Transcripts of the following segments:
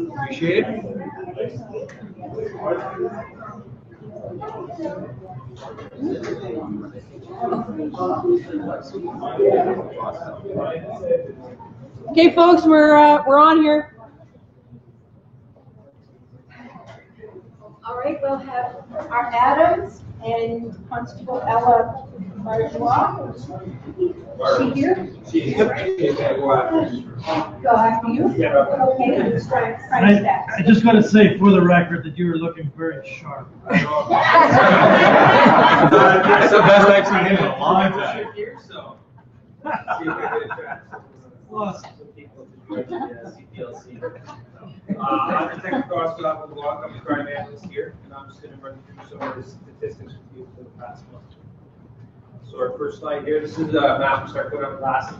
Appreciate it. Okay, folks, we're on here. All right, we'll have our Adams and Constable Ella Barjois. Is she here? Go after you? Yeah. Okay, let's try I just got to say for the record that you were looking very sharp. That's the best I've seen him in a long time. Plus, I'm Detective Crosswell with the Law Company Crime Analyst here, and I'm just going to run through some of the statistics with you for the past month. So our first slide here, this is a map we started putting up last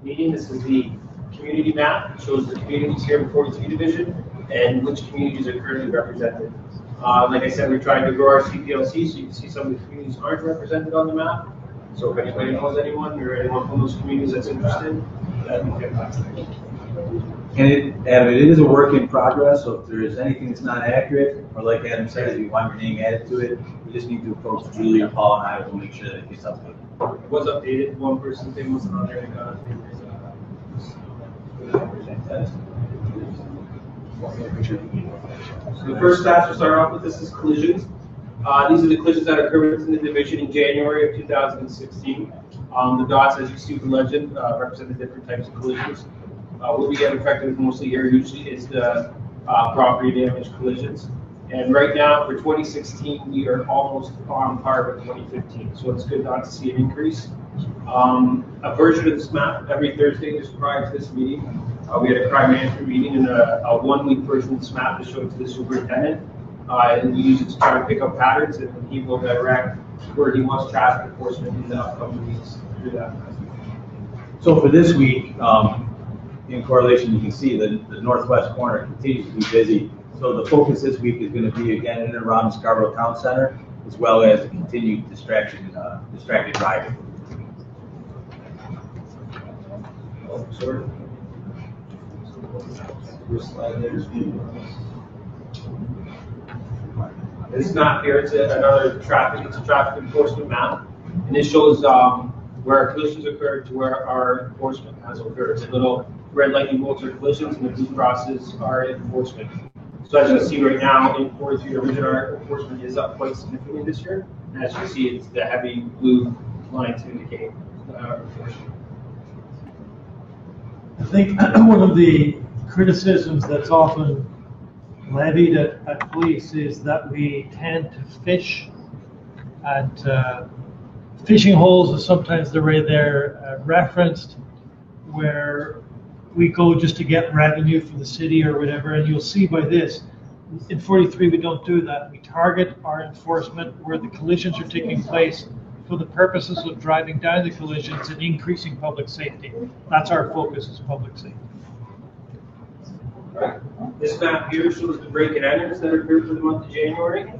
meeting. This is the community map. It shows the communities here in 43 Division and which communities are currently represented. Like I said, we're trying to grow our CPLC, so you can see some of the communities aren't represented on the map. So if anybody knows anyone or anyone from those communities that's interested, that'd be fantastic. And Adam, it is a work in progress, so if there is anything that's not accurate, or like Adam said, if you want your name added to it, you just need to approach Julie or Paul and I will make sure that it gets updated. It was updated. One person's name wasn't on there. So the first stats we'll start off with, this is collisions. These are the collisions that occurred within the division in January of 2016. The dots, as you see with the legend, represent the different types of collisions. What we get affected with mostly here usually is the property damage collisions. And right now for 2016, we are almost on par with 2015. So it's good not to see an increase. A version of this map every Thursday just prior to this meeting. We had a crime management meeting and a 1 week version of this map to show it to the superintendent. And we use it to try to pick up patterns, and he will direct where he wants traffic enforcement in the upcoming weeks through that. So for this week, in correlation, you can see that the northwest corner continues to be busy. So the focus this week is going to be again in and around the Scarborough Town Center, as well as the continued distracted driving. This map here, it's another traffic enforcement map, and this shows where collisions occurred to where our enforcement has occurred. The little red lightning bolts are collisions, and the blue crosses are enforcement. So as you can see right now, in 43 Division, our enforcement is up quite significantly this year. And as you see, it's the heavy blue line to indicate our enforcement. I think one of the criticisms that's often levied at police is that we tend to fish, and fishing holes is sometimes the way they're referenced, where we go just to get revenue for the city or whatever. And you'll see by this, in 43 we don't do that. We target our enforcement where the collisions are taking place for the purposes of driving down the collisions and increasing public safety. That's our focus, is public safety. This map here shows the break and enters that occurred for the month of January.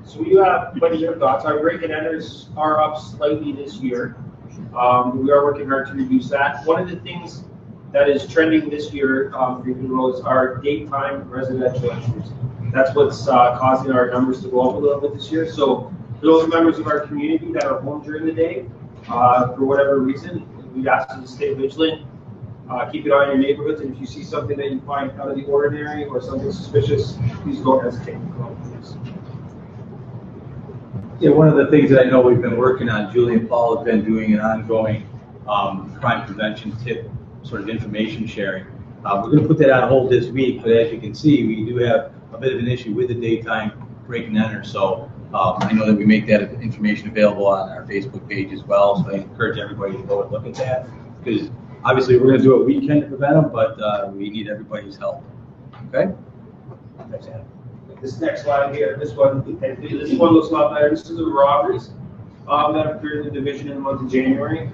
So you have quite a bit of thoughts. Our break and enters are up slightly this year. We are working hard to reduce that. One of the things that is trending this year for Union Roads are daytime residential entries. That's what's causing our numbers to go up a little bit this year. So for those members of our community that are home during the day, for whatever reason, we ask you to stay vigilant. Keep an eye on your neighborhoods, and if you see something that you find out of the ordinary or something suspicious, please don't hesitate to call the police. Yeah, one of the things that I know we've been working on, Julie and Paul have been doing an ongoing crime prevention tip sort of information sharing. We're going to put that on hold this week, but as you can see, we do have a bit of an issue with the daytime break and enter. So I know that we make that information available on our Facebook page as well. So I encourage everybody to go and look at that, because obviously we're going to do a weekend to prevent them, but we need everybody's help. Okay? Thanks, Adam. This next slide here, this one looks a lot better. This is the robberies that occurred in the division in the month of January.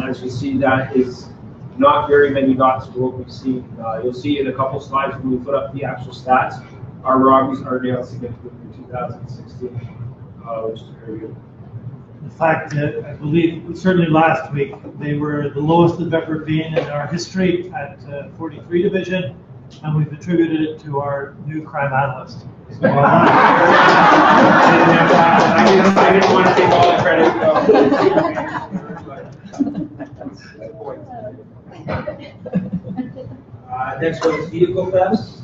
As you see, that is not very many dots for what we've seen. You'll see in a couple slides when we put up the actual stats, our robberies are down significantly in 2016, which is very good. In fact, I believe certainly last week they were the lowest they've ever been in our history at 43 Division, and we've attributed it to our new crime analyst. So, I didn't want to take all the credit. Next one is vehicle thefts.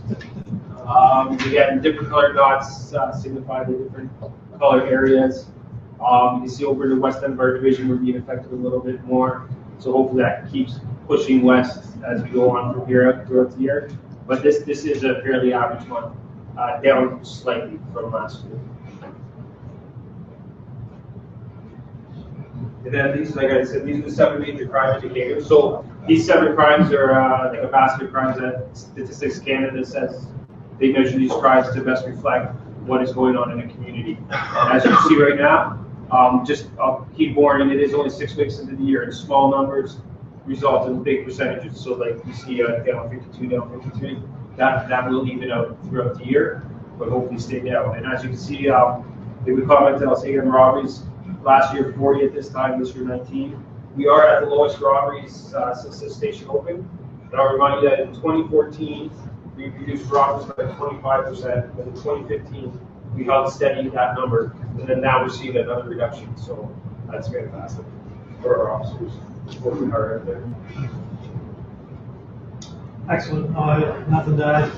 We have different colored dots signify the different color areas. You can see over the west end of our division, we're being affected a little bit more. So hopefully that keeps pushing west as we go on from here throughout the year. But this is a fairly average one, down slightly from last year. And then these, like I said, these are the 7 major crime indicators. So these 7 crimes are like a basket of crimes that Statistics Canada says they measure these crimes to best reflect what is going on in the community. And as you can see right now, I'll keep warning, it is only 6 weeks into the year, and small numbers result in big percentages. So like you see down 52, down 53, that will even out throughout the year, but hopefully stay down. And as you can see, if we commented, I'll say again, robberies, last year 40 at this time, this year 19. We are at the lowest robberies since the station opened. And I'll remind you that in 2014, we reduced robberies by 25%, but in 2015, we held steady that number, and then now we're seeing another reduction. So that's fantastic for our officers working hard out there. excellent. Nothing to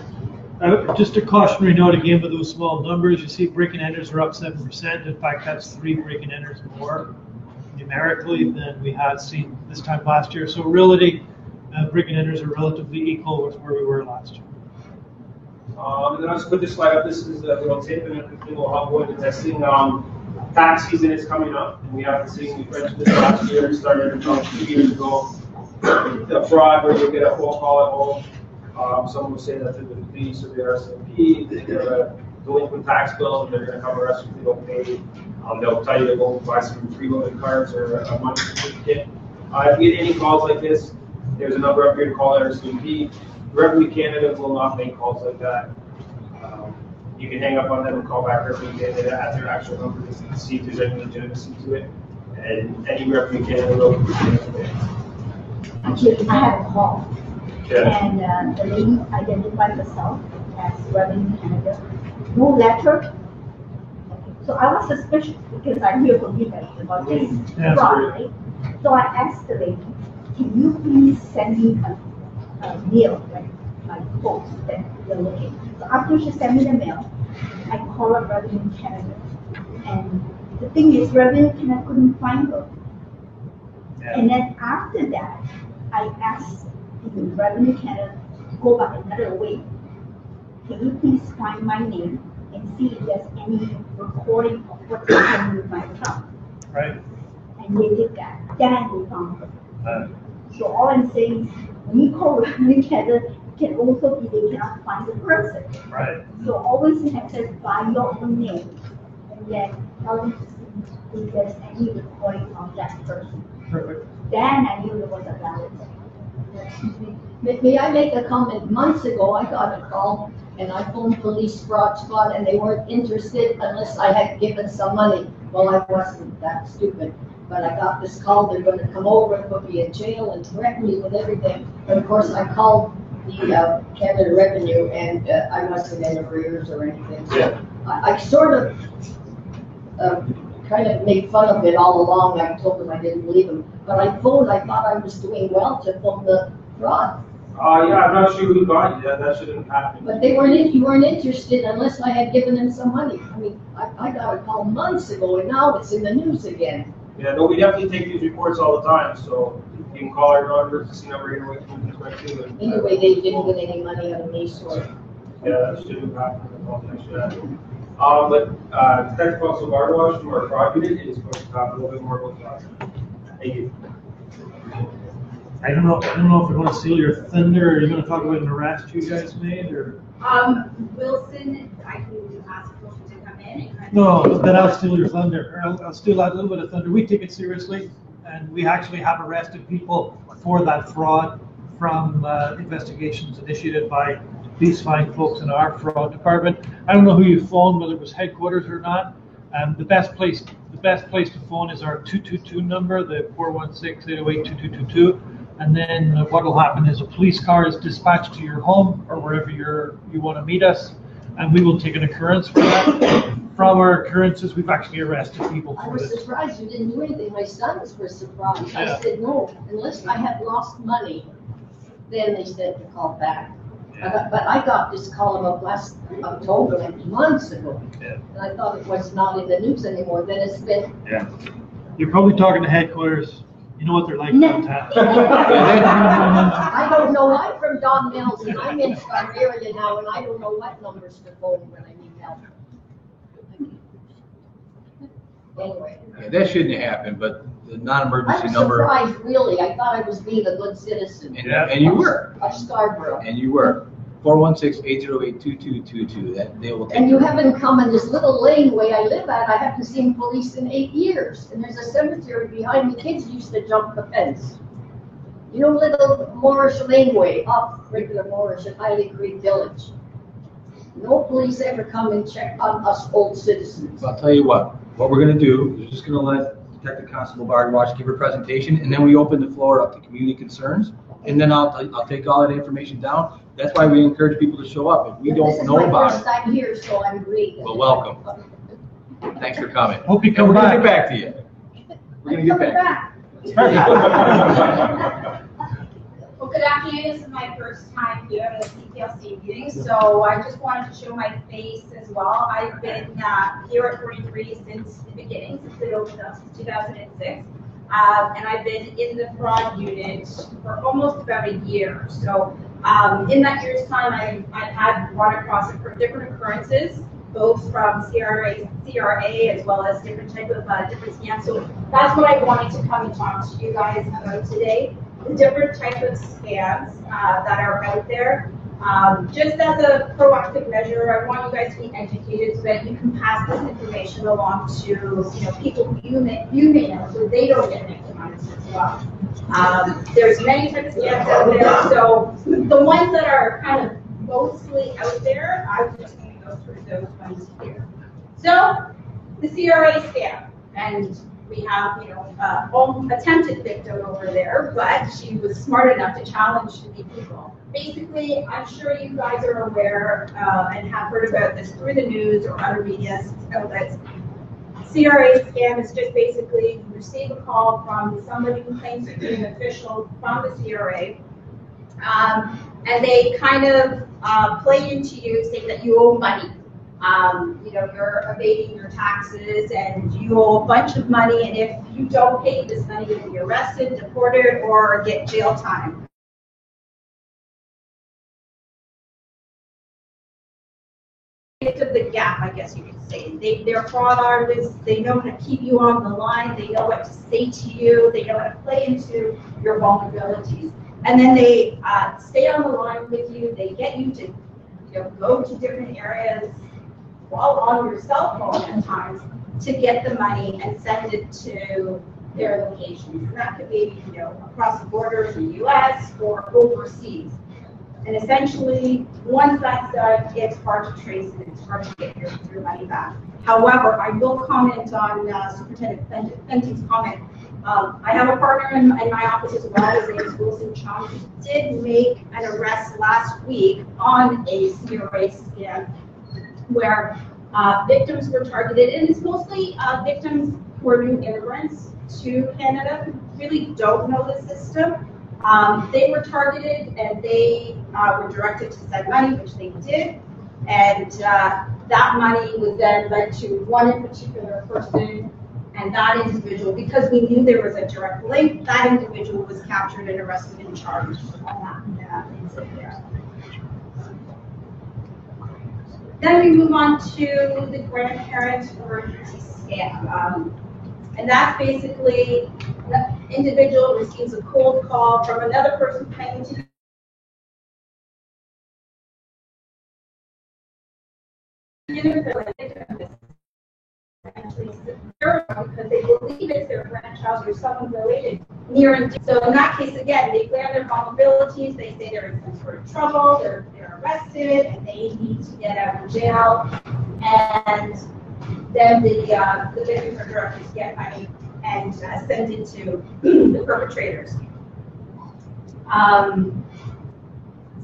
add. Just a cautionary note again with those small numbers. You see break and enters are up 7%. In fact, that's 3 break and enters more numerically than we had seen this time last year. So really, break and enters are relatively equal with where we were last year. And then I'll just put this slide up. This is a little tip, and it will help with the testing. Tax season is coming up, and we have to see, we mentioned this last year, it started about 2 years ago. The fraud where you get a phone call at home. Someone will say that to the police or the RCMP, they get a delinquent tax bill, and they're going to come arrest you if they don't pay. They'll tell you to go buy some preloaded cards or a money certificate. If you get any calls like this, there's a number up here to call RCMP. Revenue Canada will not make calls like that. You can hang up on them and call back Revenue Canada at their actual number to see if there's any legitimacy to it. And any Revenue Canada will be Actually, I had a call, yeah. and the lady identified herself as Revenue Canada. No letter. So I was suspicious because I hear from you guys about this Yeah, fraud, right? So I asked the lady, can you please send me a mail, like post that you're looking. So after she sent me the mail, I called up Revenue Canada. And the thing is, Revenue Canada couldn't find her. Yeah. And then after that, I asked the Revenue Canada to go back another way. Can you please find my name and see if there's any recording of what's happening with my account? Right. And they did that. Then we found her. Uh, So all I'm saying is, when you call Revenue Canada, it can also be they cannot find the person. right. So always have to buy your own name and then tell them to see if there's any recording of that person. Perfect. Then I knew it was a valid. May I make a comment? Months ago, I got a call and I phoned Police Fraud Squad and they weren't interested unless I had given some money. Well, I wasn't that stupid, but I got this call, they're gonna come over and put me in jail and threaten me with everything. But of course, I called the Canada Revenue and I wasn't in arrears or anything. So I sort of kind of made fun of it all along. I told them I didn't believe them. But I phoned, I thought I was doing well to phone the fraud. Yeah, I'm not sure who got you. That shouldn't happen. But you weren't interested unless I had given them some money. I mean, I got a call months ago and now it's in the news again. Yeah, no, we definitely take these reports all the time. So you can call our emergency number here we can correct you. Anyway, they didn't get any money out of me, so. Yeah, that shouldn't happen. That should happen. But Detective Officer Bardosh from our fraud unit is going to talk a little bit more about that. Thank you. I don't know if you're going to steal your thunder, or are you going to talk about an arrest you guys made, or? Wilson, I can ask Wilson to come in and kind of. No, then I'll steal your thunder. Or I'll steal that little bit of thunder. We take it seriously, and we actually have arrested people for that fraud from investigations initiated by these fine folks in our fraud department. I don't know who you phoned, whether it was headquarters or not. The best place to phone is our 222 number, the 416-808-2222. And then what will happen is a police car is dispatched to your home or wherever you want to meet us, and we will take an occurrence for that. From our occurrences, we've actually arrested people I for was this. surprised you didn't do anything. My sons were surprised. Yeah. I said, no, unless I had lost money, then they said to call back. But I got this call about last October, like months ago. Yeah. And I thought it was not in the news anymore. Then it's been, Yeah. You're probably talking to headquarters. You know what they're like No. downtown. I don't know. I'm from Don Mills and I'm in our area now and I don't know what numbers to phone when I need help. Anyway. Yeah, that shouldn't happen, but the I non-emergency was number, surprised, really. I thought I was being a good citizen. and you were, Of Scarborough. and you were. 416-808-2222, that they will take. And you care of it. haven't come in this little laneway I live at. I haven't seen police in 8 years. And there's a cemetery behind me. Kids used to jump the fence. You know, little Moorish laneway off regular Moorish at Highly Creek Village. No police ever come and check on us old citizens. So I'll tell you what we're gonna do, we're just gonna let Detective Constable Bardwatch give her presentation, and then we open the floor up to community concerns, and then I'll take all that information down. That's why we encourage people to show up. If we don't know This is my about first it, time here, so I'm great. well, welcome. Thanks for coming. Hope you And come we're gonna back. get back to you. We're gonna get back. Well, good afternoon. This is my first time here at a CPLC meeting, so I just wanted to show my face as well. I've been here at 43 since the beginning, since it opened up since 2006. And I've been in the fraud unit for almost about a year. So in that year's time, I've had run across different occurrences, both from CRA as well as different type of different scams. So that's what I wanted to come and talk to you guys about today. The different types of scams that are out there. Just as a proactive measure, I want you guys to be educated so that you can pass this information along to people who you may know so they don't get victimized as well. There's many types of scams out there, so the ones that are kind of mostly out there, I'm just going to go through those ones here. So the CRA scam, and we have, attempted victim over there, but she was smart enough to challenge the people. Basically, I'm sure you guys are aware and have heard about this through the news or other media outlets. CRA scam is just basically you receive a call from somebody who claims to be an official from the CRA, and they kind of play into you, say that you owe money. You're evading your taxes and you owe a bunch of money, and if you don't pay this money, you'll be arrested, deported, or get jail time. Of the gap, I guess you could say. They're fraud artists. They know how to keep you on the line. They know what to say to you. They know how to play into your vulnerabilities. And then they stay on the line with you. They get you to go to different areas while on your cell phone at times to get the money and send it to their locations. And that could be across the borders in the U.S. or overseas. And essentially, once that's done, it's hard to trace and it's hard to get your money back. However, I will comment on Superintendent Fenton's comment. I have a partner in my office as well. His name is Wilson Chung. He did make an arrest last week on a CRA scam where victims were targeted, and it's mostly victims who are new immigrants to Canada who really don't know the system. They were targeted and they were directed to send money, which they did, and that money was then led to one in particular person, and that individual, because we knew there was a direct link, that individual was captured and arrested and charged on that incident there. Then we move on to the grandparent emergency scam. And that's basically an individual receives a cold call from another person claiming to because they believe it's their grandchild or someone related near and dear. So in that case, again, they clear their vulnerabilities. They say they're in some sort of trouble. They're arrested and they need to get out of jail. And then the victims are directed to get money and send it to the perpetrators.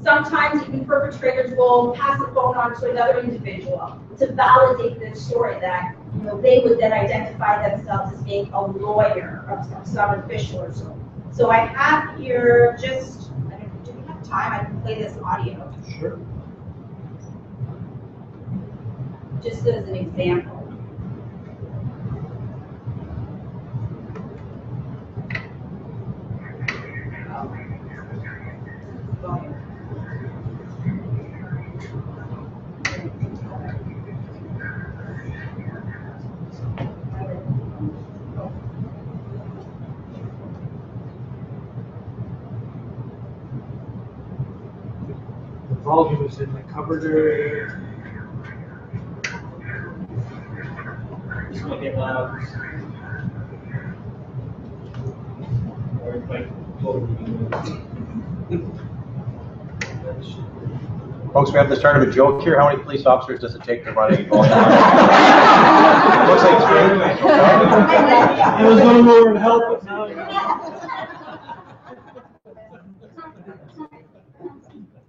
Sometimes even perpetrators will pass the phone on to another individual to validate their story that they would then identify themselves as being a lawyer of some official or so. So I have here just, do we have time? I can play this audio. Sure. Just as an example. The volume is in the cupboard area. Just make it loud. Or like Folks, we have the start of a joke here. How many police officers does it take to run a law? Looks like three. I was going over and help, but now.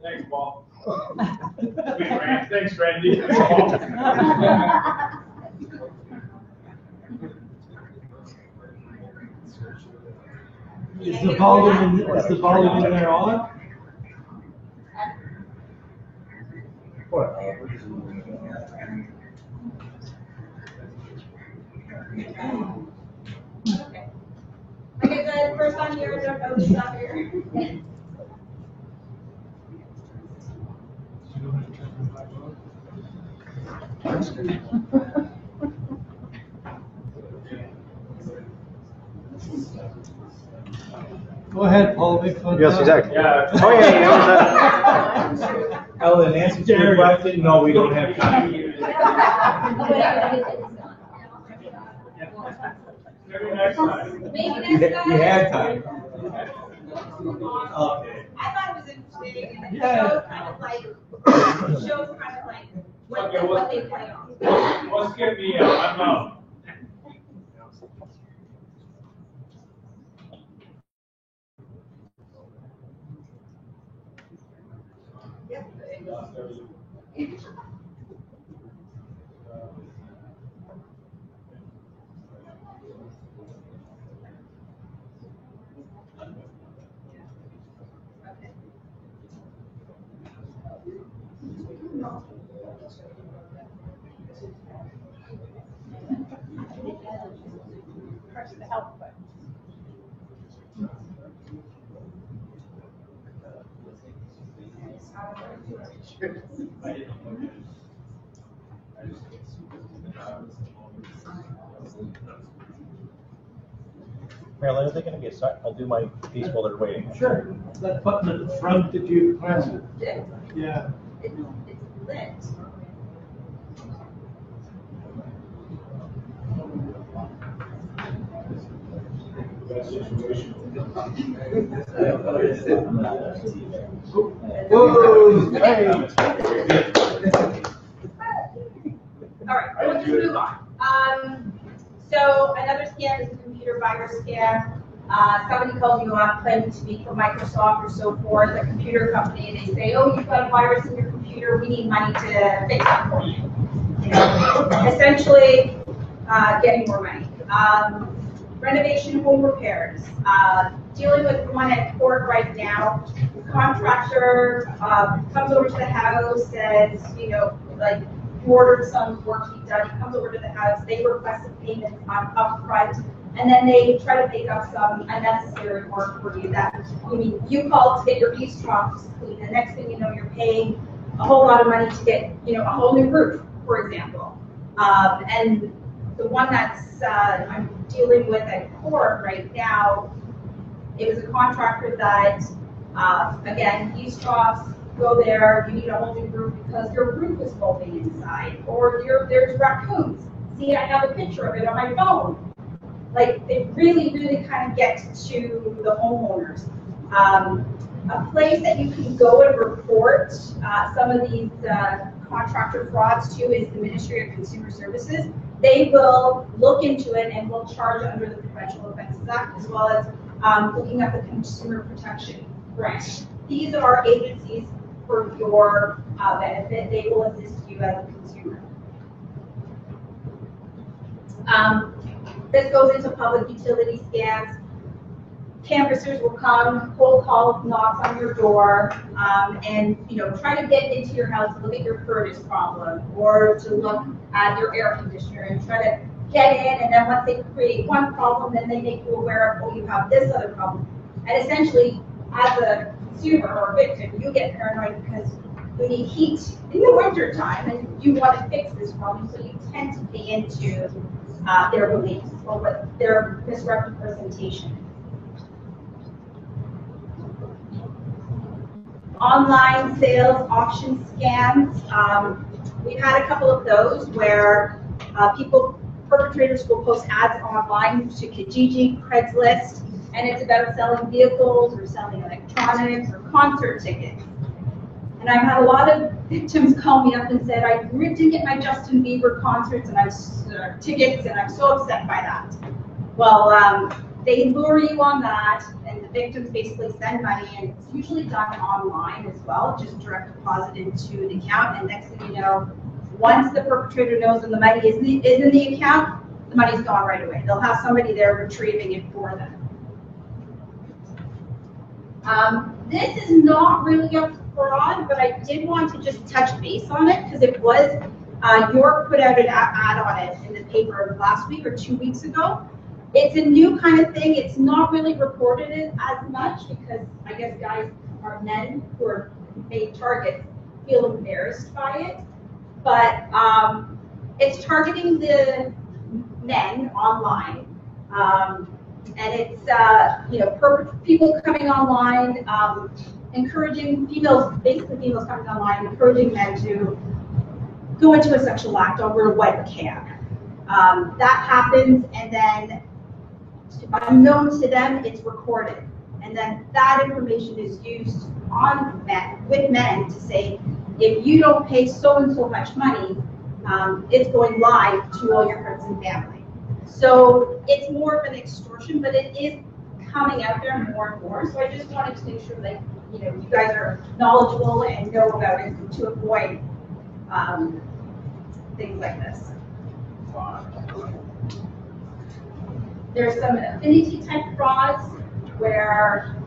Thanks, Paul. Thanks, Randy. Is the volume in there on? Like I said, first time here, don't know this stuff here. Go ahead, Paul, make fun. Yes, exactly. Yeah. Oh, yeah, yeah. Ellen, answer to your question, no, we don't have time. Maybe next time. Maybe You next time. had time. Okay. I thought it was interesting, and it Yeah. shows kind of like what, Okay, what they play on. What's give me I'm out. Press the help button. Marilyn, is there going to be a sec? I'll do my piece while they're waiting. Sure. That button at the front, did you press it? Yeah. It's lit. Whoa, hey. All right, let's move on. So another scam is a computer virus scam. Somebody calls you up claiming to be from Microsoft or so forth, a computer company, and they say, oh, you've got a virus in your computer, we need money to fix it for you. Essentially, getting more money. Renovation home repairs. Dealing with one at court right now. Contractor comes over to the house, says, like, you ordered some work to be done. He comes over to the house, they request a payment up front, and then they try to make up some unnecessary work for you that, you called to get your eavesdrops clean. The next thing you know, you're paying a whole lot of money to get, a whole new roof, for example. And the one that's I'm dealing with at court right now, it was a contractor that, again, eavesdrops, go there, you need a whole new roof because your roof is folding inside, or there's raccoons. See, I have a picture of it on my phone. Like, they really, really kind of get to the homeowners. A place that you can go and report some of these contractor frauds to is the Ministry of Consumer Services. They will look into it and will charge under the Prevention of Offences Act, as well as looking at the Consumer Protection Correct. These are agencies for your benefit. They will assist you as a consumer. This goes into public utility scans. Canvassers will come, cold call knocks on your door, and try to get into your house to look at your furnace problem, or to look at your air conditioner and try to get in. And then once they create one problem, then they make you aware of, oh, you have this other problem. And essentially, as a consumer or victim, you get paranoid because you need heat in the winter time, and you want to fix this problem, so you tend to pay into their beliefs or what their misrepresentation. Online sales auction scams. We've had a couple of those where perpetrators will post ads online to Kijiji, Craigslist, and it's about selling vehicles or selling electronics or concert tickets. And I've had a lot of victims call me up and said, I didn't get my Justin Bieber concerts and tickets, and I'm so upset by that. Well, they lure you on that, and the victims basically send money, and it's usually done online as well, just direct deposit into the account, and next thing you know, once the perpetrator knows and the money is in the account, the money's gone right away. They'll have somebody there retrieving it for them. This is not really a fraud, but I did want to just touch base on it because it was, York put out an ad on it in the paper last week or 2 weeks ago. It's a new kind of thing. It's not really reported as much because I guess guys or men who are made targets feel embarrassed by it. But it's targeting the men online, and it's people coming online, encouraging females, basically females coming online, encouraging men to go into a sexual act over a webcam. That happens, and then unknown to them, it's recorded. And then that information is used on men, with men, to say, if you don't pay so and so much money, it's going live to all your friends and family. So it's more of an extortion, but it is coming out there more and more. So I just wanted to make sure that you guys are knowledgeable and know about it to avoid things like this. There's some affinity type frauds where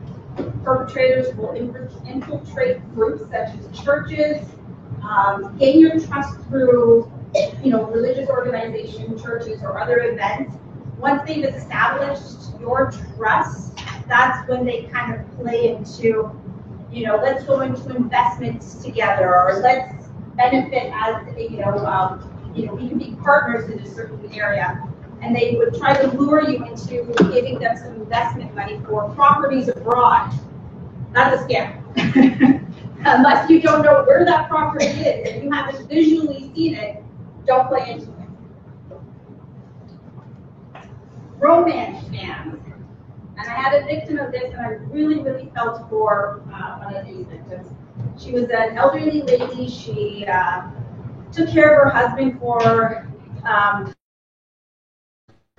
perpetrators will infiltrate groups such as churches, gain your trust through religious organizations, churches, or other events. Once they've established your trust, that's when they kind of play into, let's go into investments together, or let's benefit as, we can be partners in a certain area. And they would try to lure you into giving them some investment money for properties abroad. That's a scam. Unless you don't know where that property is and you haven't visually seen it, don't play into it. Romance scams. And I had a victim of this, and I really, really felt for one of these victims. She was an elderly lady. She took care of her husband for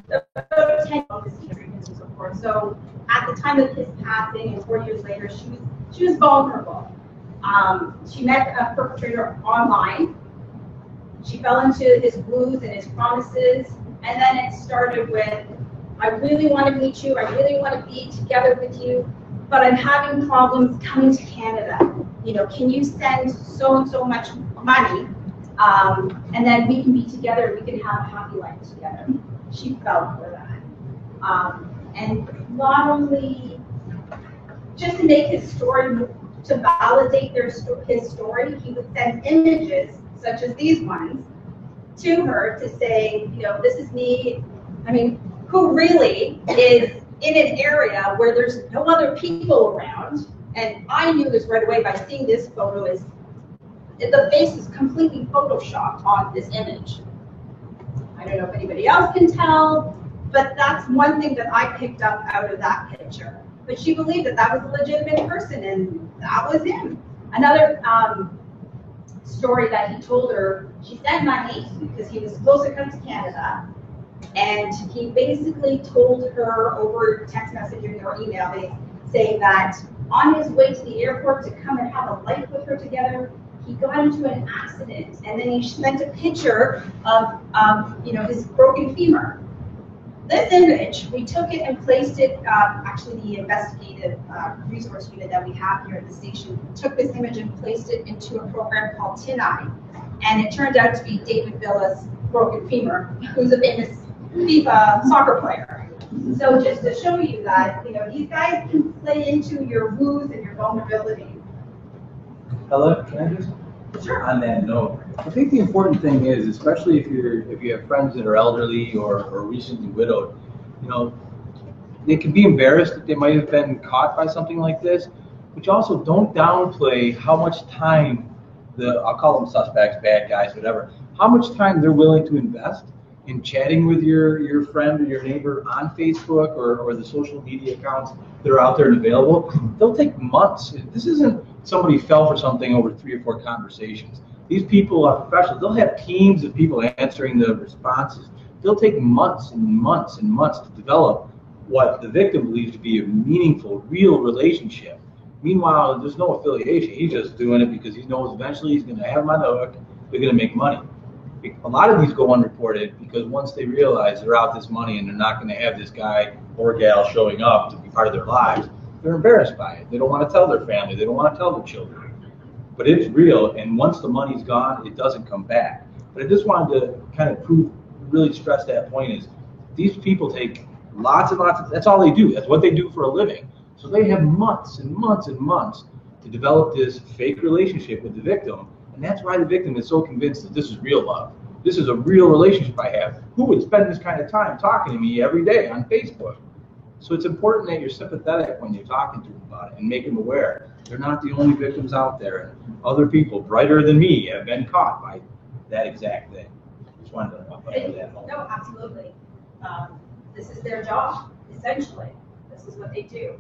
about 10 treatments and so forth. So at the time of his passing, and 4 years later, she was vulnerable. She met a perpetrator online. She fell into his blues and his promises, and then it started with, I really want to meet you, I really want to be together with you, but I'm having problems coming to Canada. Can you send so and so much money, and then we can be together, we can have a happy life together. She fell for that. And not only just to make his story, to validate his story, he would send images, such as these ones, to her to say, this is me. I mean, who really is in an area where there's no other people around? And I knew this right away by seeing this photo. The face is completely photoshopped on this image. I don't know if anybody else can tell, but that's one thing that I picked up out of that picture. But she believed that that was a legitimate person, and that was him. Another story that he told her, she sent money because he was supposed to come to Canada, and he basically told her over text messaging or email saying that on his way to the airport to come and have a life with her together, he got into an accident, and then he sent a picture of his broken femur. This image, we took it and placed it, actually the investigative resource unit that we have here at the station took this image and placed it into a program called TinEye. And it turned out to be David Villa's broken femur, who's a famous FIFA soccer player. So just to show you that, these guys can play into your wounds and your vulnerability. Hello, can I just? Sure. On that note, I think the important thing is, especially if you have friends that are elderly or recently widowed, they can be embarrassed that they might have been caught by something like this, but you also don't downplay how much time I'll call them suspects, bad guys, whatever, how much time they're willing to invest in chatting with your friend or your neighbor on Facebook or the social media accounts that are out there and available. They'll take months. This isn't somebody fell for something over 3 or 4 conversations. These people are professionals. They'll have teams of people answering the responses. They'll take months and months and months to develop what the victim believes to be a meaningful, real relationship. Meanwhile, there's no affiliation. He's just doing it because he knows eventually he's going to have them on the hook. They're going to make money. A lot of these go unreported because once they realize they're out this money and they're not going to have this guy or gal showing up to be part of their lives, they're embarrassed by it. They don't want to tell their family. They don't want to tell their children. But it's real, and once the money's gone, it doesn't come back. But I just wanted to kind of really stress that point is these people take lots and lots of, that's all they do. That's what they do for a living. So they have months and months and months to develop this fake relationship with the victim. And that's why the victim is so convinced that this is real love. This is a real relationship I have. Who would spend this kind of time talking to me every day on Facebook? So it's important that you're sympathetic when you're talking to them about it and make them aware they're not the only victims out there. And other people brighter than me have been caught by that exact thing. Just wanted to echo that. No, absolutely. This is their job, essentially. This is what they do.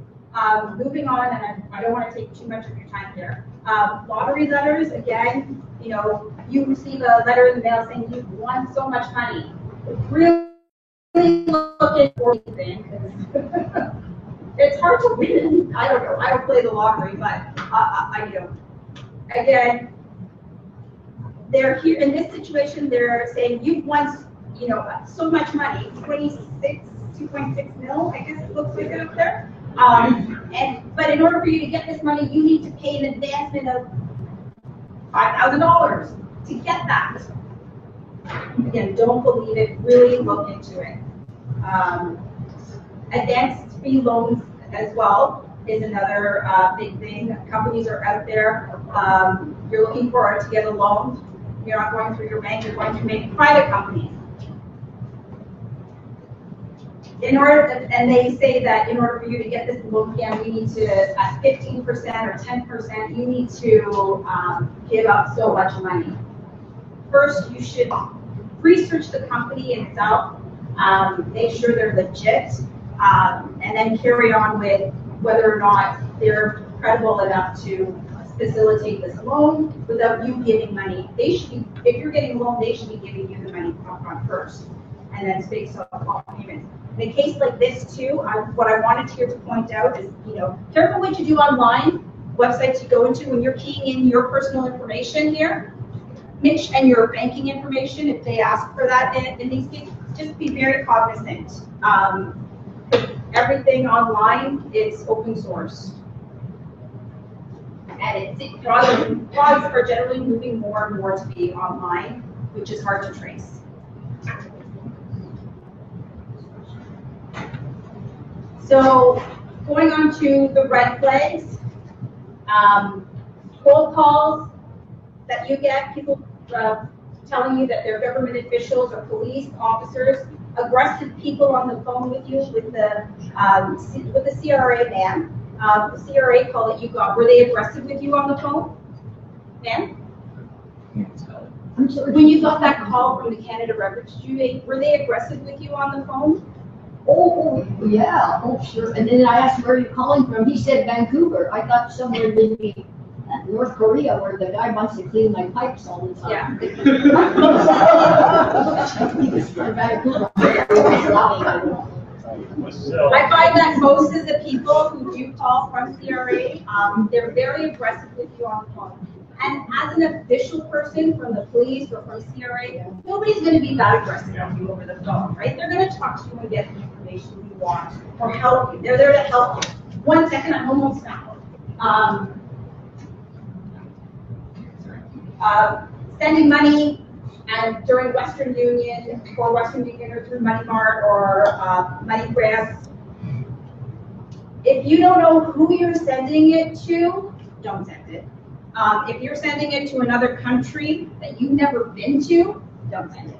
Moving on, and I don't want to take too much of your time here. Lottery letters, again, you receive a letter in the mail saying you've won so much money. Really looking for anything, because it's hard to win. I don't know. I don't play the lottery, but again, they're here in this situation. They're saying you've won, so much money, 2.6 mil, I guess it looks like it up there. But in order for you to get this money, you need to pay an advancement of $5,000 to get that. Again, don't believe it. Really look into it. Advanced fee loans as well is another big thing. Companies are out there. You're looking to get a loan. You're not going through your bank. You're going through maybe private companies. And they say that in order for you to get this loan, we need to, at 15% or 10%, you need to give up so much money. First, you should research the company itself, make sure they're legit, and then carry on with whether or not they're credible enough to facilitate this loan without you giving money. They should be, if you're getting a loan, they should be giving you the money upfront first, and then space out all payments. In a case like this too, what I wanted here to point out is, careful what you do online, websites you go into when you're keying in your personal information here, and your banking information, if they ask for that in these cases, just be very cognizant. Everything online is open source. And frauds are generally moving more and more to be online, which is hard to trace. So going on to the red flags, cold calls that you get, people telling you that they're government officials or police officers, aggressive people on the phone with you with the CRA man. The CRA call that you got, were they aggressive with you on the phone? Ma'am? When you got that call from the Canada Records, were they aggressive with you on the phone? Oh, yeah, oh, sure. And then I asked where you're calling from. He said Vancouver. I thought somewhere maybe North Korea where the guy wants to clean my pipes all the time. Yeah. He was from Vancouver. I find that most of the people who do call from CRA, they're very aggressive with you on the phone. And as an official person from the police or from CRA, nobody's going to be that aggressive with you over the phone, right? They're going to talk to you and get the information you want or help you. They're there to help you. 1 second, I'm almost out. Sending money and during Western Union or through Money Mart or MoneyGram. If you don't know who you're sending it to, don't send it. If you're sending it to another country that you've never been to, don't send it.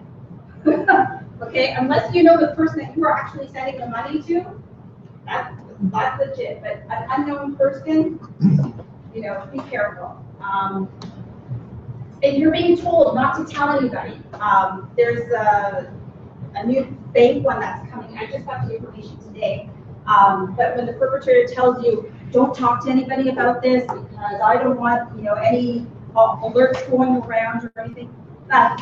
Okay, unless you know the person that you are actually sending the money to, that's legit. But an unknown person, you know, be careful. If you're being told not to tell anybody, there's a new bank one that's coming. I just got the information today. But when the perpetrator tells you, don't talk to anybody about this because I don't want, you know, any alerts going around or anything. That's,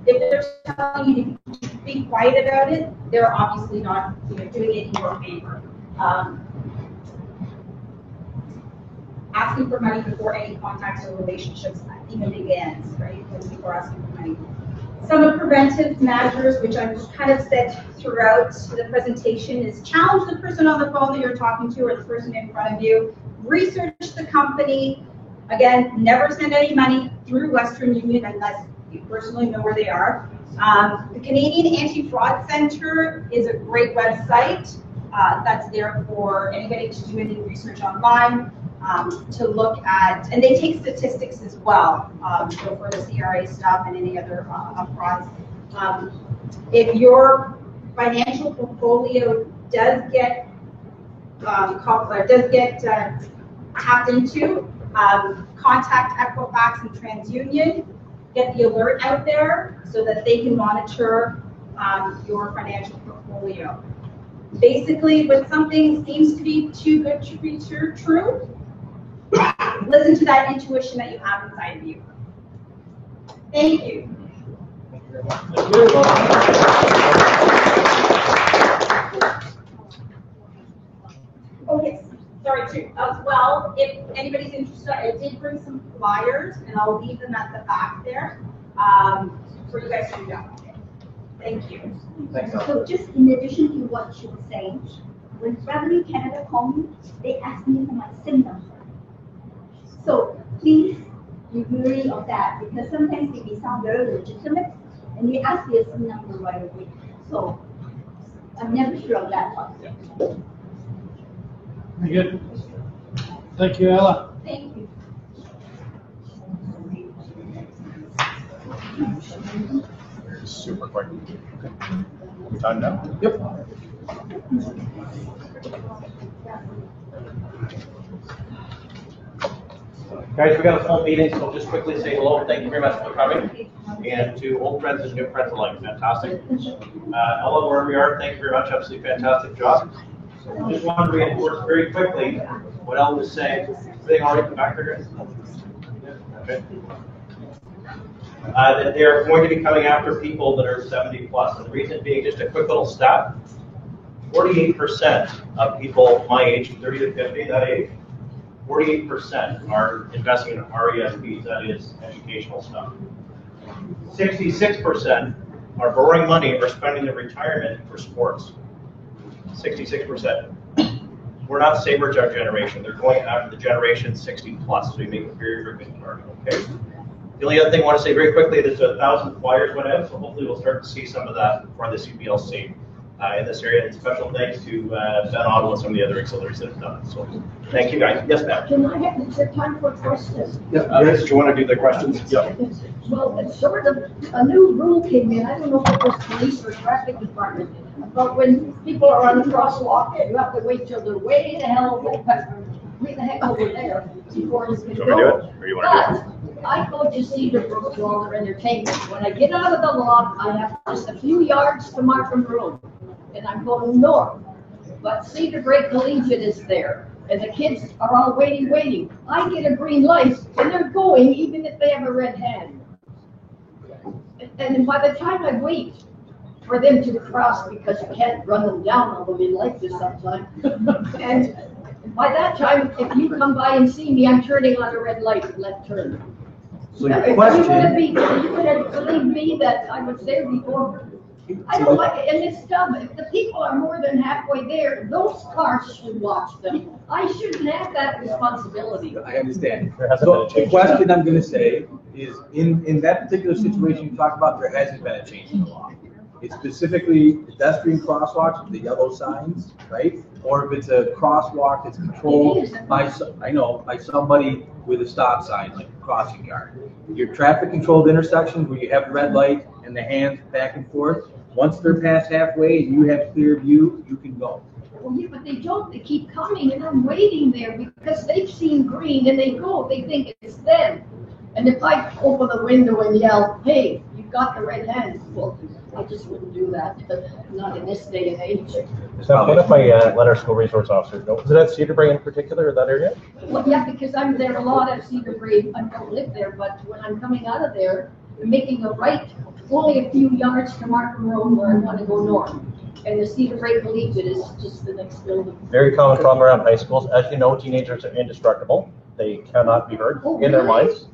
if they're telling you to be quiet about it, they're obviously not, you know, doing it in your favor. Asking for money before any contacts or relationships even begins, right? When people are asking for money. Some of preventive measures, which I've kind of said throughout the presentation, is challenge the person on the phone that you're talking to or the person in front of you. Research the company. Again, never send any money through Western Union unless you personally know where they are. The Canadian Anti-Fraud Centre is a great website that's there for anybody to do any research online. To look at, and they take statistics as well, so for the CRA stuff and any other frauds. If your financial portfolio does get tapped into, contact Equifax and TransUnion, get the alert out there so that they can monitor your financial portfolio. Basically, when something seems to be too good to be true, listen to that intuition that you have inside of you. Thank you. Oh yes, sorry too. As well, if anybody's interested, I did bring some flyers and I'll leave them at the back there for you guys to do that. Thank you. Thanks, So just in addition to what she was saying, when Revenue Canada called me, they asked me for my SIM number. So please be wary of that because sometimes they may sound very legitimate and they ask you a SIM number right away. So I'm never sure of that one. Very good. Thank you, Ella. Thank you. Super quick. Time now? Yep. Guys, we got a full meeting, so just quickly say hello. Thank you very much for coming. And to old friends and new friends alike, fantastic. Ella, wherever we are, thank you very much. Absolutely fantastic job. So just want to reinforce very quickly what Ella was saying. Everything all right in the back there, guys? Okay. That they're going to be coming after people that are 70 plus. And the reason being, just a quick little stat, 48% of people my age, 30 to 50, that age, 48% are investing in RESPs, that is educational stuff. 66% are borrowing money or spending their retirement for sports. 66%. We're not Sabre Jug generation. They're going after the generation 60 plus, so we make a very, very good target, okay? The only other thing I want to say very quickly, there's 1,000 flyers went out, so hopefully we'll start to see some of that for the CPLC in this area. And special thanks to Ben Otto and some of the other auxiliaries that have done it. So thank you guys. Yes, ma'am. Can I have time for a question? Yes, do you want to do the questions? Yeah. Well, it's sort of a new rule came in. I don't know if it was police or traffic department, but when people are on the crosswalk, you have to wait till they're way the hell away, way the heck over there before you can go. Do you want to do it? Or you want to do it? I go to Cedarbrook for all their entertainment. When I get out of the lot, I have just a few yards to Markham Road, and I'm going north. But Cedar Break Collegiate is there, and the kids are all waiting. I get a green light, and they're going even if they have a red hand. And by the time I wait, for them to cross because you can't run them down, although we like this sometimes. And by that time, if you come by and see me, I'm turning on a red light, left turn. So your If you question, would have believed me that I was there before. I don't like it, and it's dumb, if the people are more than halfway there, those cars should watch them. I shouldn't have that responsibility. I understand. There hasn't been So a the change. question I'm gonna say is, in that particular situation you talked about, there hasn't been a change in the law. It's specifically pedestrian crosswalks with the yellow signs, right? Or if it's a crosswalk that's controlled by, by somebody with a stop sign, like a crossing guard. Your traffic controlled intersections where you have the red light and the hands back and forth, once they're past halfway and you have clear view, you can go. Well, yeah, but they don't, they keep coming and I'm waiting there because they've seen green and they go, they think it's them. And if I open the window and yell, hey, you've got the red hand, well, I just wouldn't do that, not in this day and age. So one of my let our school resource officers know, is it at Cedar Brae in particular, that area? Well, yeah, because I'm there a lot at Cedar Brae, I don't live there, but when I'm coming out of there, I'm making a right, only a few yards to Markham Road where I want to go north. And the Cedar Brae Collegiate is just the next building. Very common problem around high schools. As you know, teenagers are indestructible. They cannot be hurt in their minds.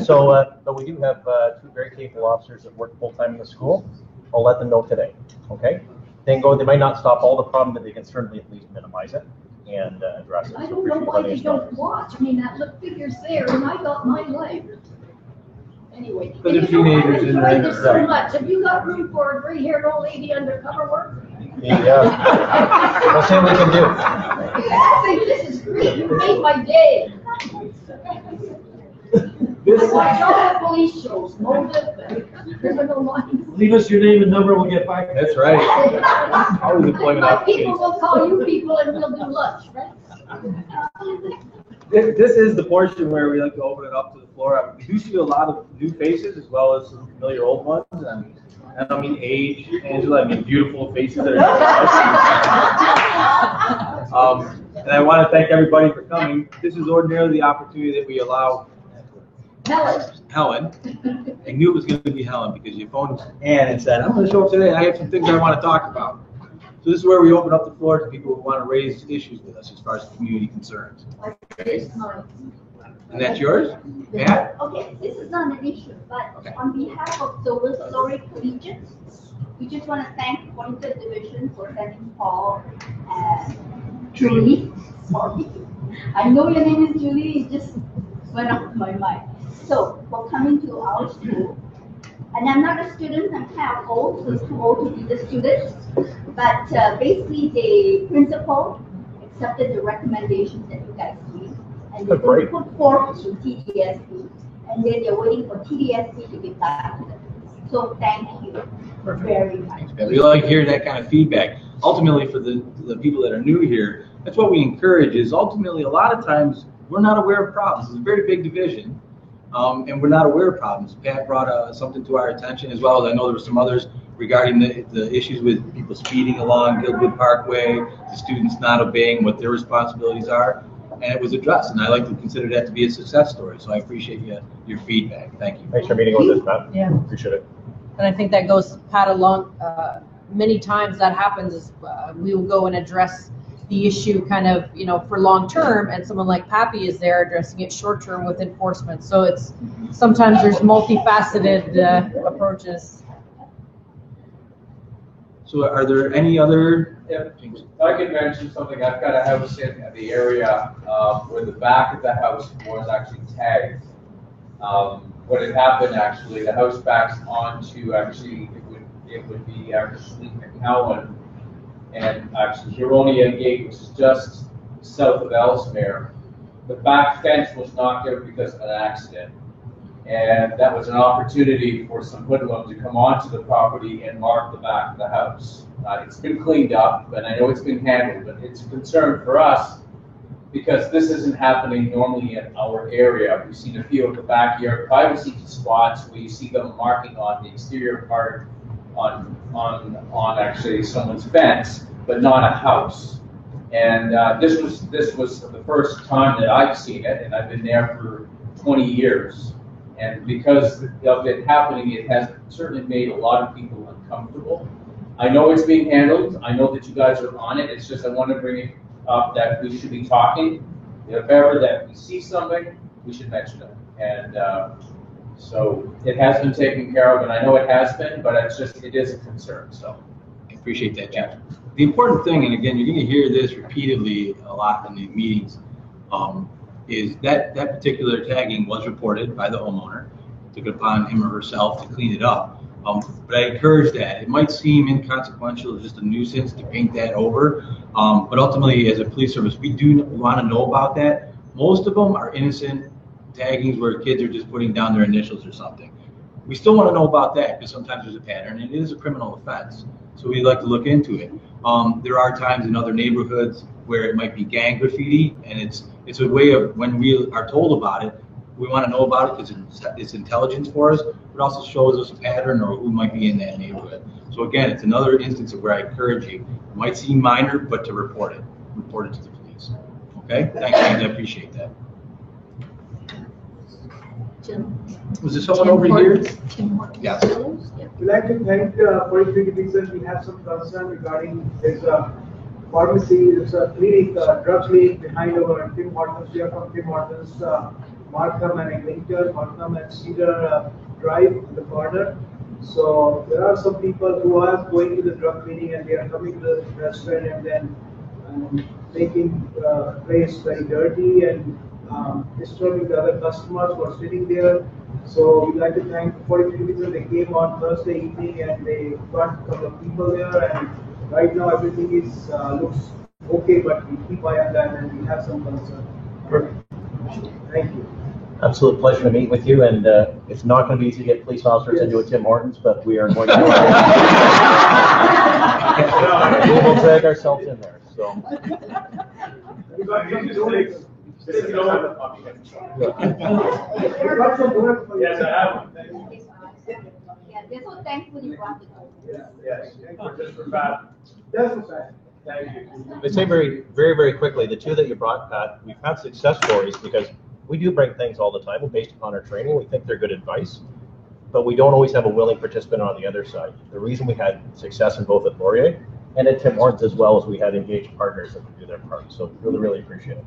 So, but we do have two very capable officers that work full-time in the school. I'll let them know today, okay? They might not stop all the problem, but they can certainly at least minimize it and address it. I So don't know appreciate why letting they us know. don't watch. I mean, that look figure's there, and I got my life. Anyway. But they're and you know, teenagers I and enjoyed they're- this so much. Have you got room for a gray-haired old lady undercover work? Yeah. We'll see what we can do. I think this is great. You made my day. I watch all the police shows, motive and criminal minds. Leave us your name and number, we'll get back. That's right. Always employment My people opportunities. will call you people and we'll do lunch, right? This is the portion where we like to open it up to the floor. We do see a lot of new faces as well as some familiar old ones. And I don't mean age, Angela, I mean beautiful faces that are. And I want to thank everybody for coming. This is ordinarily the opportunity that we allow Helen. I knew it was going to be Helen because you phoned Ann and said, I'm going to show up today. I have some things I want to talk about. So this is where we open up the floor to people who want to raise issues with us as far as community concerns. Okay. And that's yours? Matt? Okay, this is not an issue, but Okay. on behalf of the Wilkes-Barre Collegiate, we just want to thank 43rd Division for sending Paul and Julie. Sorry, I know your name is Julie, it just went off my mind. So, for coming to our school, and I'm not a student, I'm kind of old, so it's too old to be the student. But basically, the principal accepted the recommendations that you guys made, and they Great. put forth to TDSB, and then they're waiting for TDSB to get back to them. So thank you very much. We like hearing that kind of feedback. Ultimately, for the people that are new here, that's what we encourage is ultimately a lot of times we're not aware of problems. It's a very big division, and we're not aware of problems. Pat brought something to our attention as well as I know there were some others regarding the issues with people speeding along Gilwood Parkway, the students not obeying what their responsibilities are, and it was addressed. And I like to consider that to be a success story. So I appreciate your feedback. Thank you. Thanks for meeting with us, Matt. Yeah. Appreciate it. And I think that goes, Pat, along, many times that happens is we will go and address the issue kind of, for long term, and someone like Pappy is there addressing it short term with enforcement. So it's, sometimes there's multifaceted approaches. So are there any other? Yeah, I could mention something. I've got a house in the area where the back of the house was actually tagged. What had happened actually, the house backs onto actually it would be actually McCowan and actually Huronia Gate, which is just south of Ellesmere. The back fence was knocked out because of an accident. And that was an opportunity for some hoodlum to come onto the property and mark the back of the house. It's been cleaned up, and I know it's been handled, but it's a concern for us because this isn't happening normally in our area. We've seen a few of the backyard privacy spots where you see them marking on the exterior part on actually someone's fence, but not a house. And this was the first time that I've seen it, and I've been there for 20 years. And because of it happening, it has certainly made a lot of people uncomfortable. I know it's being handled. I know that you guys are on it. It's just I want to bring it up that we should be talking. If ever that we see something, we should mention it. And so it has been taken care of, and I know it has been, but it is a concern. So I appreciate that, Jeff. The important thing, and again, you're going to hear this repeatedly a lot in the meetings, is that particular tagging was reported by the homeowner. Took it upon him or herself to clean it up. But I encourage that. It might seem inconsequential, just a nuisance to paint that over, but ultimately, as a police service, we do want to know about that. Most of them are innocent taggings where kids are just putting down their initials or something. We still want to know about that because sometimes there's a pattern, and it is a criminal offense. So we'd like to look into it. There are times in other neighborhoods where it might be gang graffiti, and it's a way of, when we are told about it, we want to know about it because it's intelligence for us. It also shows us a pattern or who might be in that neighborhood. So again, it's another instance of where I encourage you. It might seem minor, but to report it. Report it to the police. Okay? Thanks, James. I appreciate that. Jim. Was there someone over here? Yes. We'd like to thank 43 Division. We have some concern regarding there's a pharmacy, there's a clinic, drug clinic behind our Tim Hortons. We are from Tim Hortons, Markham and Eglinton, Markham and Cedar Drive, the corner. So there are some people who are going to the drug clinic and they are coming to the restaurant and then making the place very dirty and disturbing the other customers who are sitting there. So we'd like to thank 43 Division. They came on Thursday evening and they got a couple of people there, and right now everything is looks okay, but we keep eye on that and we have some concern. Perfect. Thank you. Absolute pleasure to meet with you, and it's not going to be easy to get police officers into a Tim Hortons, but we are going to do it. We will drag ourselves in there. So. Yes, I have one. Yeah, they're so thankful you brought it up. Yes, just for Pat. That's the fact. Thank you. I'd say very quickly, the two that you brought, Pat, we've had success stories because we do bring things all the time based upon our training. We think they're good advice, but we don't always have a willing participant on the other side. The reason we had success in both at Laurier and at Tim Hortons as well as we had engaged partners that would do their part. So really appreciate it.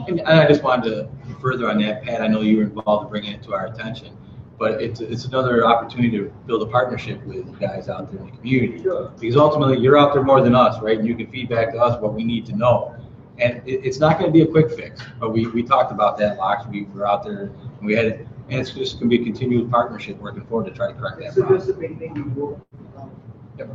And I just wanted to further on that, Pat. I know you were involved in bringing it to our attention, but it's another opportunity to build a partnership with you guys out there in the community. Because ultimately, you're out there more than us, right? And you can feedback to us what we need to know. And it's not going to be a quick fix, but we talked about that last week. We were out there and we had it, and it's just going to be a continued partnership working forward to try to correct that problem. Just a big thing we go. Yep.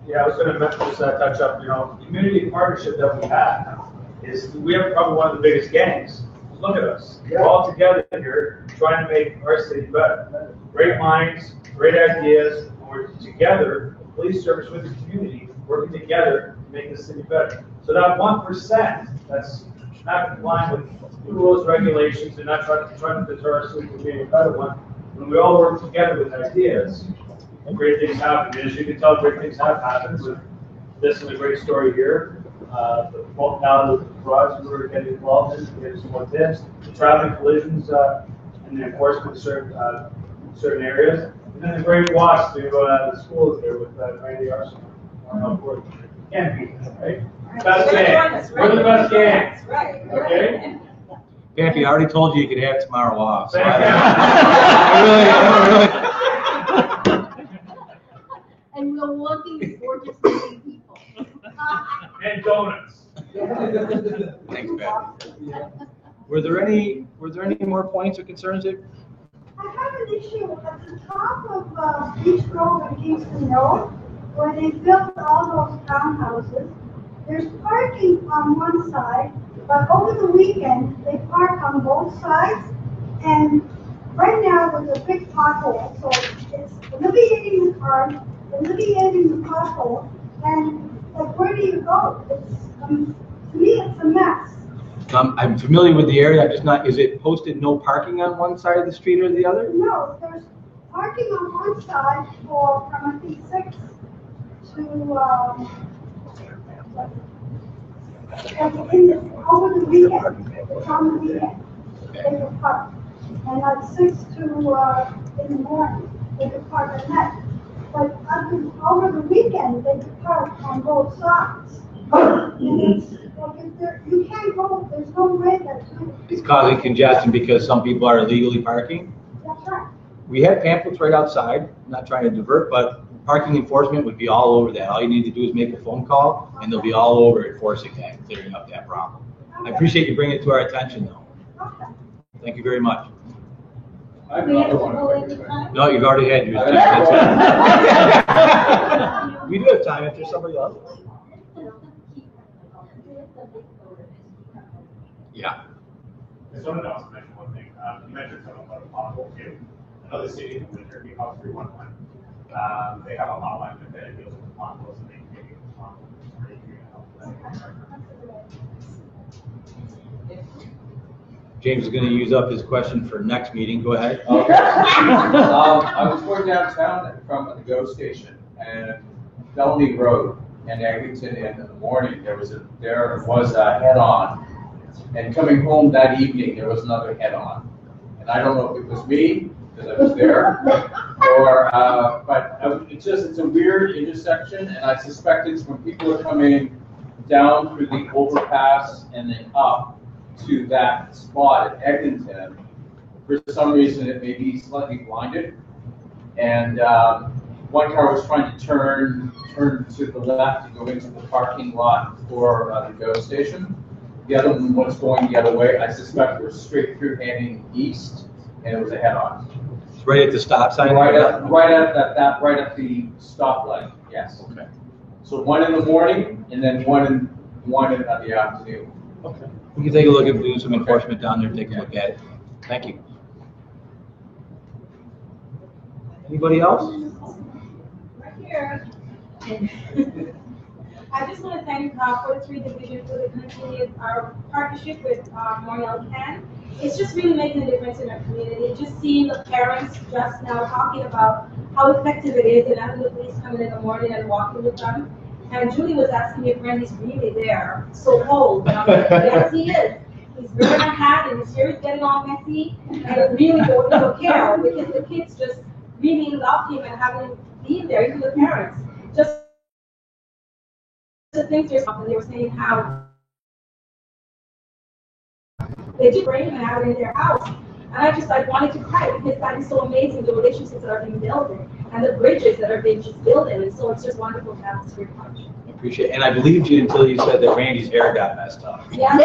Yeah, I was going to just touch up, the community partnership that we have is we have probably one of the biggest gangs. Look at us. We're all together here trying to make our city better. Great minds, great ideas, and we're together, the police service with the community, working together to make the city better. So that 1% that's not complying with the rules, regulations, and not trying to deter our city from being a better one, when we all work together with ideas, great things happen. As you can tell, great things have happened. With this is a great story here. Now the garage we're getting involved in, we have some more tips. The traffic collisions and the enforcement of certain areas. And then the great walks to the schools there with Randy Arsenal on board. Can't beat that, right? Best gang. We're the best gang. Right. Okay? Pappy, I already told you you could have tomorrow off. So And we're looking for just meeting people. And donuts. Thanks, Pappy. Were there any more points or concerns there? I have an issue at the top of Beach Grove and Kingston Road, where they built all those townhouses. There's parking on one side, but over the weekend, they park on both sides. And right now, there's a big pothole, so it's alleviating the cars, alleviating the pothole, and like, where do you go? To me, it's a mess. I'm familiar with the area. I'm just not. Is it posted no parking on one side of the street or the other? No, there's parking on one side from I think 6 to over the weekend. It's on the weekend. They can park, and at 6 to in the morning they can park at night. but over the weekend, they could park on both sides. And it's, like, if there, you can't go, there's no way that It's causing congestion because some people are illegally parking. that's right. We have pamphlets right outside, I'm not trying to divert, but parking enforcement would be all over that. All you need to do is make a phone call, and they'll be all over enforcing that, clearing up that problem. I appreciate you bringing it to our attention, though. Thank you very much. I have another one. No, you've already had yours. We do have time if there's somebody else. Yeah. I just wanted to also mention one thing. You mentioned something about a pothole too. Another city in Winter, House 311. They have a hotline that deals with potholes and they can give you potholes. James is going to use up his question for next meeting. Go ahead. Okay. I was going downtown from the GO station and Bellamy Road in Eglinton in the morning. There was a head-on, and coming home that evening there was another head-on. And I don't know if it was me because I was there, or but it's a weird intersection, and I suspect it's when people are coming down through the overpass and then up to that spot at Eglinton. For some reason, it may be slightly blinded, and one car was trying to turn to the left to go into the parking lot for the GO station. The other one was going the other way. I suspect we're straight through heading east, and it was a head-on. It's right at the stop sign. Right at the stoplight. Yes. Okay. So one in the morning, and then one in the afternoon. Okay. We can take a look at doing some enforcement down there, take a look at it. Thank you. Anybody else? Right here. I just want to thank 43 Division for the continued our partnership with Moriel Can. It's just really making a difference in our community. Just seeing the parents just now talking about how effective it is, and having the police coming in the morning and walking with them. And Julie was asking me if Randy's really there, so cold. And I'm like, yes, he is. He's wearing a hat and his hair is getting all messy, and really don't care because the kids just really love him and having him be there, even the parents. Just to think to yourself, and they were saying how they just bring him and have it in their house. And I just wanted to cry because that is so amazing, the relationships that are being built and the bridges that are being just built in. And so it's just wonderful to have this great partnership. I appreciate it. And I believed you until you said that Randy's hair got messed up. Yeah.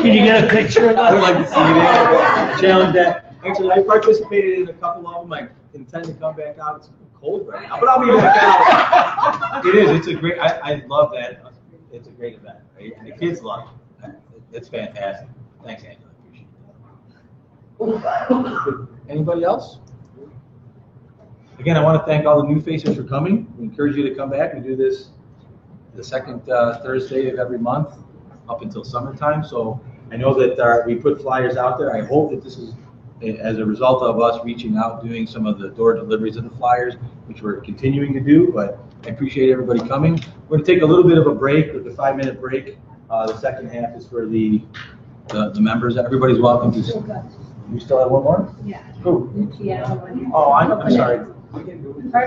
Can you get a picture of that? I would like to see that. Challenge that. Actually, I participated in a couple of them. I intend to come back out. It's cold right now, but I'll be back out. It is. It's a great. I love that. It's a great event, right? And the kids love it. It's fantastic. Thanks, Angela. Anybody else? Again, I want to thank all the new faces for coming. We encourage you to come back. We do this the second Thursday of every month up until summertime. So I know that we put flyers out there. I hope that this is as a result of us reaching out, doing some of the door deliveries of the flyers, which we're continuing to do. But I appreciate everybody coming. We're going to take a little bit of a break, with a 5-minute break. The second half is for the members. Everybody's welcome to. You still have one more? Yeah. Who? Yeah. Oh, I'm sorry.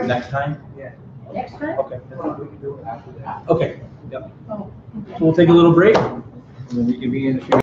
Next time? Yeah. Next time? Okay. Okay. Yep. So we'll take a little break, and then we can be in a few.